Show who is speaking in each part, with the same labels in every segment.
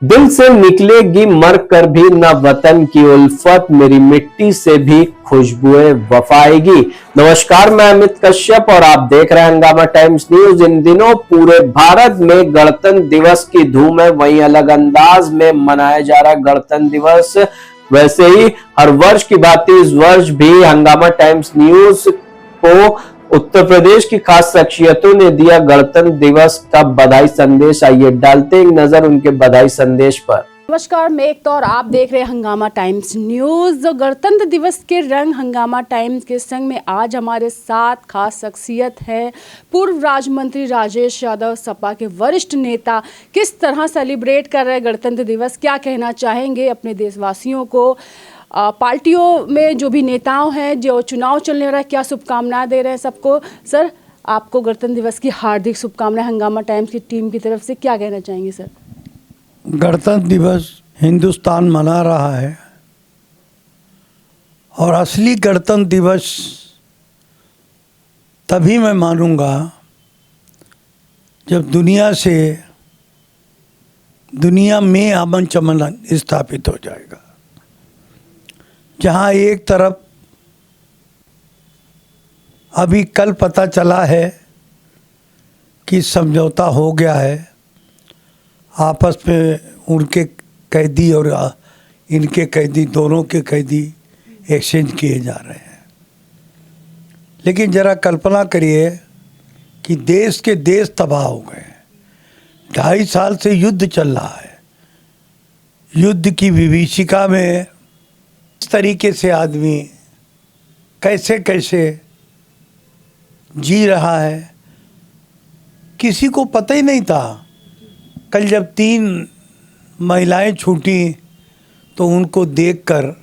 Speaker 1: दिल से निकलेगी मर कर भी न वतन की उल्फत, मेरी मिट्टी से भी खुशबुएं वफाएगी। नमस्कार, मैं अमित कश्यप और आप देख रहे हैं हंगामा टाइम्स न्यूज। इन दिनों पूरे भारत में गणतंत्र दिवस की धूम है, वहीं अलग अंदाज में मनाया जा रहा है गणतंत्र दिवस। वैसे ही हर वर्ष की भांति इस वर्ष भी हंगामा टाइम्स न्यूज को उत्तर प्रदेश की खास शख्सियतों ने दिया गणतंत्र दिवस का बधाई संदेश। आइए डालते एक नजर उनके बधाई संदेश पर।
Speaker 2: नमस्कार, मैं एक तो और आप देख रहे हैं हंगामा टाइम्स न्यूज। गणतंत्र दिवस के रंग हंगामा टाइम्स के संग में आज हमारे साथ खास शख्सियत है पूर्व राज्य मंत्री राजेश यादव, सपा के वरिष्ठ नेता। किस तरह सेलिब्रेट कर रहे हैं गणतंत्र दिवस, क्या कहना चाहेंगे अपने देशवासियों को? पार्टियों में जो भी नेताओं हैं, जो चुनाव चलने रहा है, क्या शुभकामनाएं दे रहे हैं सबको? सर, आपको गणतंत्र दिवस की हार्दिक शुभकामनाएं हंगामा टाइम्स की टीम की तरफ से, क्या कहना चाहेंगे सर?
Speaker 3: गणतंत्र दिवस हिंदुस्तान मना रहा है और असली गणतंत्र दिवस तभी मैं मानूंगा जब दुनिया में अमन चमन स्थापित हो जाएगा। जहां एक तरफ अभी कल पता चला है कि समझौता हो गया है, आपस में उनके कैदी और इनके कैदी, दोनों के कैदी एक्सचेंज किए जा रहे हैं। लेकिन ज़रा कल्पना करिए कि देश के देश तबाह हो गए। 2.5 साल से युद्ध चल रहा है। युद्ध की विभीषिका में इस तरीके से आदमी कैसे कैसे जी रहा है, किसी को पता ही नहीं था। कल जब 3 महिलाएं छूटी तो उनको देखकर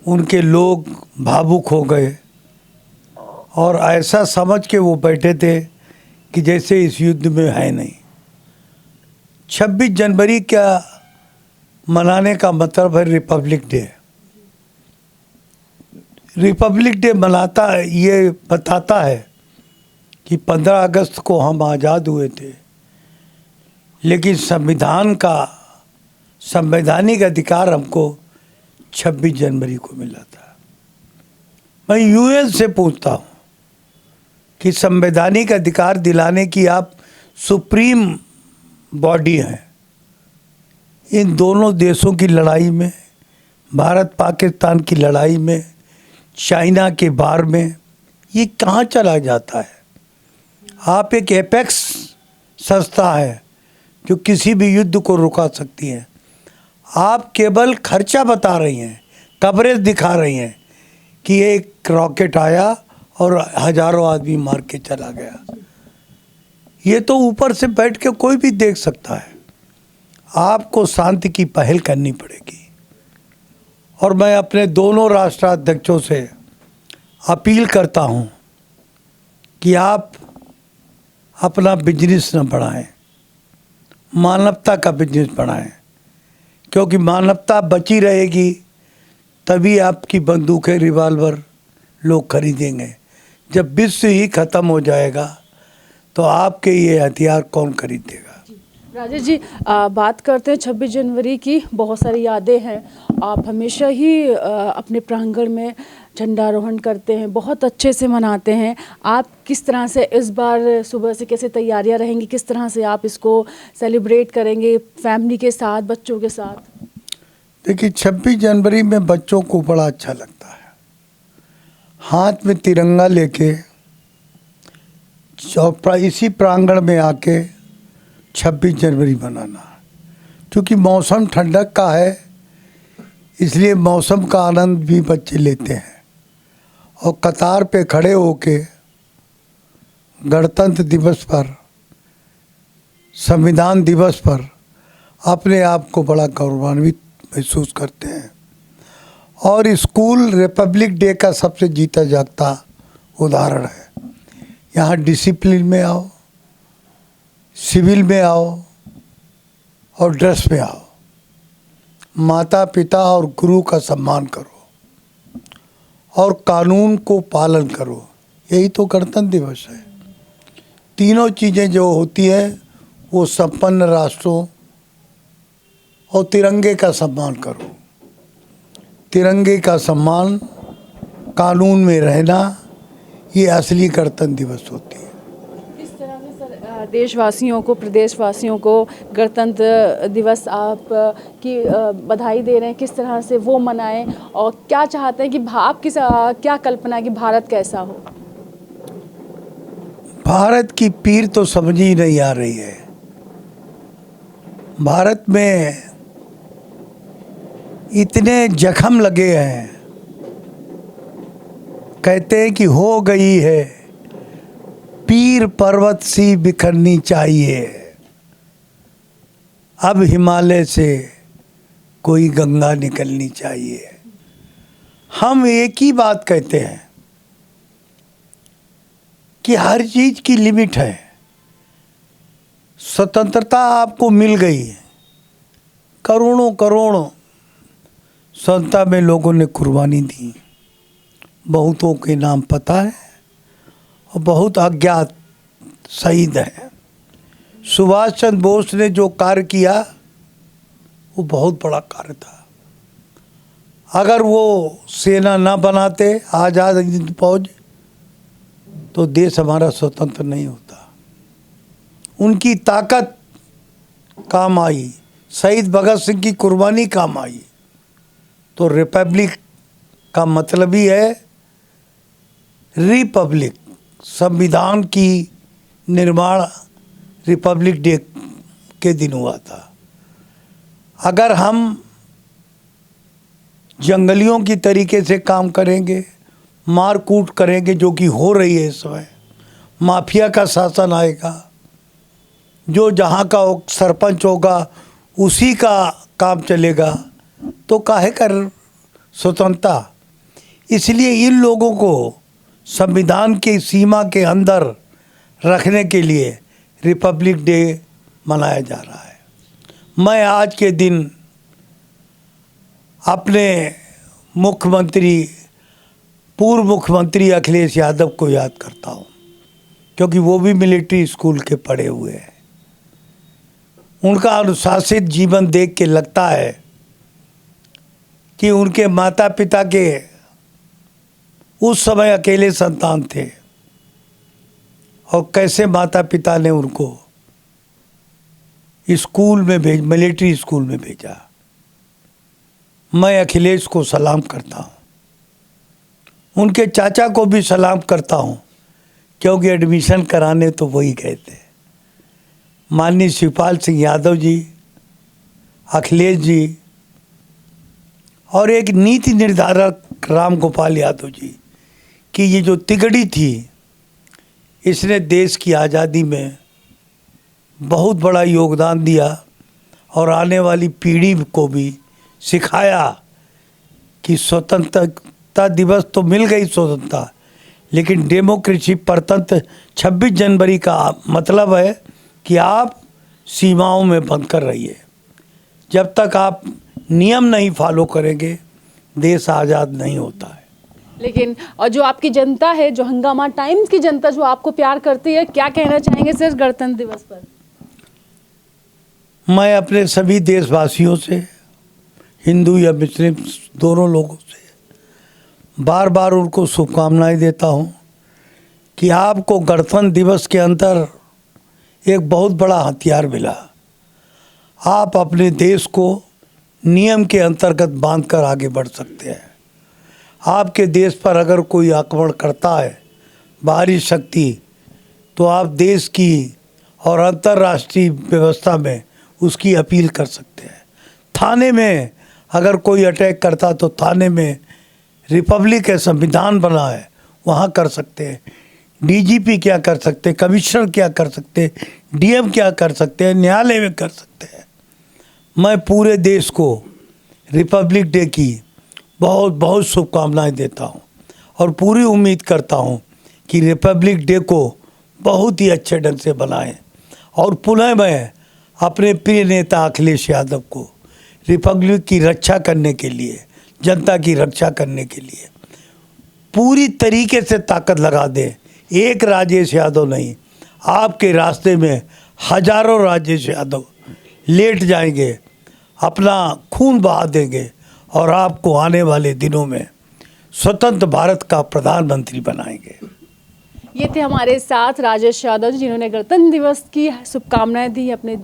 Speaker 3: उनके लोग भावुक हो गए और ऐसा समझ के वो बैठे थे कि जैसे इस युद्ध में है नहीं। 26 जनवरी क्या मनाने का मतलब है रिपब्लिक डे। रिपब्लिक डे मनाता है, ये बताता है कि 15 अगस्त को हम आज़ाद हुए थे, लेकिन संवैधानिक अधिकार हमको 26 जनवरी को मिला था। मैं यूएन से पूछता हूँ कि संवैधानिक अधिकार दिलाने की आप सुप्रीम बॉडी हैं। इन दोनों देशों की लड़ाई में, भारत पाकिस्तान की लड़ाई में, चाइना के बार में, ये कहाँ चला जाता है? आप एक एपेक्स संस्था है जो किसी भी युद्ध को रुका सकती है। आप केवल खर्चा बता रही हैं, कवरेज दिखा रही हैं कि एक रॉकेट आया और हजारों आदमी मार के चला गया। ये तो ऊपर से बैठ के कोई भी देख सकता है। आपको शांति की पहल करनी पड़ेगी। और मैं अपने दोनों राष्ट्राध्यक्षों से अपील करता हूँ कि आप अपना बिजनेस न बढ़ाएं, मानवता का बिजनेस बढ़ाएं, क्योंकि मानवता बची रहेगी तभी आपकी बंदूकें, रिवॉल्वर लोग खरीदेंगे। जब विश्व ही ख़त्म हो जाएगा तो आपके ये हथियार कौन खरीदेगा?
Speaker 2: राजेश जी, बात करते हैं 26 जनवरी की। बहुत सारी यादें हैं। आप हमेशा ही अपने प्रांगण में झंडारोहण करते हैं, बहुत अच्छे से मनाते हैं। आप किस तरह से इस बार सुबह से कैसे तैयारियां रहेंगी, किस तरह से आप इसको सेलिब्रेट करेंगे फैमिली के साथ, बच्चों के साथ?
Speaker 3: देखिए, 26 जनवरी में बच्चों को बड़ा अच्छा लगता है हाथ में तिरंगा लेके इसी प्रांगण में आके 26 जनवरी मनाना। क्योंकि मौसम ठंडक का है, इसलिए मौसम का आनंद भी बच्चे लेते हैं। और कतार पे खड़े होके गणतंत्र दिवस पर, संविधान दिवस पर अपने आप को बड़ा गौरवान्वित महसूस करते हैं। और स्कूल रिपब्लिक डे का सबसे जीता जागता उदाहरण है। यहाँ डिसिप्लिन में आओ, सिविल में आओ और ड्रेस में आओ। माता पिता और गुरु का सम्मान करो और कानून को पालन करो। यही तो गणतंत्र दिवस है। तीनों चीज़ें जो होती हैं वो संपन्न राष्ट्रों और तिरंगे का सम्मान करो। तिरंगे का सम्मान, कानून में रहना, ये असली गणतंत्र दिवस होती है।
Speaker 2: किस तरह से सर देशवासियों को, प्रदेशवासियों को गणतंत्र दिवस आप की बधाई दे रहे हैं, किस तरह से वो मनाएं और क्या चाहते हैं कि आपकी क्या कल्पना है कि भारत कैसा हो?
Speaker 3: भारत की पीर तो समझ ही नहीं आ रही है। भारत में इतने जख्म लगे हैं, कहते हैं कि हो गई है पीर पर्वत सी बिखरनी चाहिए, अब हिमालय से कोई गंगा निकलनी चाहिए। हम एक ही बात कहते हैं कि हर चीज की लिमिट है। स्वतंत्रता आपको मिल गई, करोड़ों करोड़ों स्वतंत्रता में लोगों ने कुर्बानी दी, बहुतों के नाम पता है और बहुत अज्ञात शहीद हैं। सुभाष चंद्र बोस ने जो कार्य किया वो बहुत बड़ा कार्य था। अगर वो सेना ना बनाते, आज़ाद हिंद फौज, तो देश हमारा स्वतंत्र नहीं होता। उनकी ताकत काम आई, शहीद भगत सिंह की कुर्बानी काम आई। तो रिपब्लिक का मतलब ही है रिपब्लिक, संविधान की निर्माण रिपब्लिक डे के दिन हुआ था। अगर हम जंगलियों की तरीके से काम करेंगे, मार कूट करेंगे, जो कि हो रही है इस समय, माफिया का शासन आएगा, जो जहाँ का सरपंच होगा उसी का काम चलेगा, तो काहे कर स्वतंत्रता। इसलिए इन लोगों को संविधान की सीमा के अंदर रखने के लिए रिपब्लिक डे मनाया जा रहा है। मैं आज के दिन अपने मुख्यमंत्री, पूर्व मुख्यमंत्री अखिलेश यादव को याद करता हूँ, क्योंकि वो भी मिलिट्री स्कूल के पढ़े हुए हैं। उनका अनुशासित जीवन देख के लगता है कि उनके माता पिता के उस समय अकेले संतान थे और कैसे माता पिता ने उनको स्कूल में मिलिट्री स्कूल में भेजा। मैं अखिलेश को सलाम करता हूँ, उनके चाचा को भी सलाम करता हूँ, क्योंकि एडमिशन कराने तो वही गए थे। माननीय शिवपाल सिंह यादव जी, अखिलेश जी और एक नीति निर्धारक राम गोपाल यादव जी की ये जो तिगड़ी थी, इसने देश की आज़ादी में बहुत बड़ा योगदान दिया और आने वाली पीढ़ी को भी सिखाया कि स्वतंत्रता दिवस तो मिल गई स्वतंत्रता, लेकिन डेमोक्रेसी परतंत्र 26 जनवरी का मतलब है कि आप सीमाओं में बनकर रहिए। जब तक आप नियम नहीं फॉलो करेंगे, देश आज़ाद नहीं होता है।
Speaker 2: लेकिन और जो आपकी जनता है, जो हंगामा टाइम्स की जनता जो आपको प्यार करती है, क्या कहना चाहेंगे सर गणतंत्र दिवस पर?
Speaker 3: मैं अपने सभी देशवासियों से, हिंदू या मुस्लिम दोनों लोगों से बार बार उनको शुभकामनाएं देता हूँ कि आपको गणतंत्र दिवस के अंदर एक बहुत बड़ा हथियार मिला। आप अपने देश को नियम के अंतर्गत बांधकर आगे बढ़ सकते हैं। आपके देश पर अगर कोई आक्रमण करता है बाहरी शक्ति, तो आप देश की और अंतर्राष्ट्रीय व्यवस्था में उसकी अपील कर सकते हैं। थाने में अगर कोई अटैक करता तो थाने में रिपब्लिक है, संविधान बना है, वहाँ कर सकते हैं। डीजीपी क्या कर सकते हैं, कमिश्नर क्या कर सकते हैं, डीएम क्या कर सकते हैं, न्यायालय में कर सकते हैं। मैं पूरे देश को रिपब्लिक डे की बहुत बहुत शुभकामनाएं देता हूं और पूरी उम्मीद करता हूं कि रिपब्लिक डे को बहुत ही अच्छे ढंग से बनाएं। और पुनः मैं अपने प्रिय नेता अखिलेश यादव को रिपब्लिक की रक्षा करने के लिए, जनता की रक्षा करने के लिए पूरी तरीके से ताकत लगा दें। एक राजेश यादव नहीं, आपके रास्ते में हजारों राजेश यादव लेट जाएंगे। अपना खून बहा देंगे और आपको आने वाले दिनों में स्वतंत्र भारत का प्रधानमंत्री बनाएंगे।
Speaker 2: ये थे हमारे साथ राजेश यादव जी, जिन्होंने गणतंत्र दिवस की शुभकामनाएं दी अपने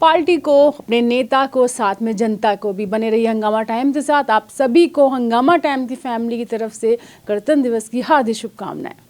Speaker 2: पार्टी को, अपने नेता को, साथ में जनता को भी। बने रहिए हंगामा टाइम्स के साथ। आप सभी को हंगामा टाइम की फैमिली की तरफ से गणतंत्र दिवस की हार्दिक शुभकामनाएं।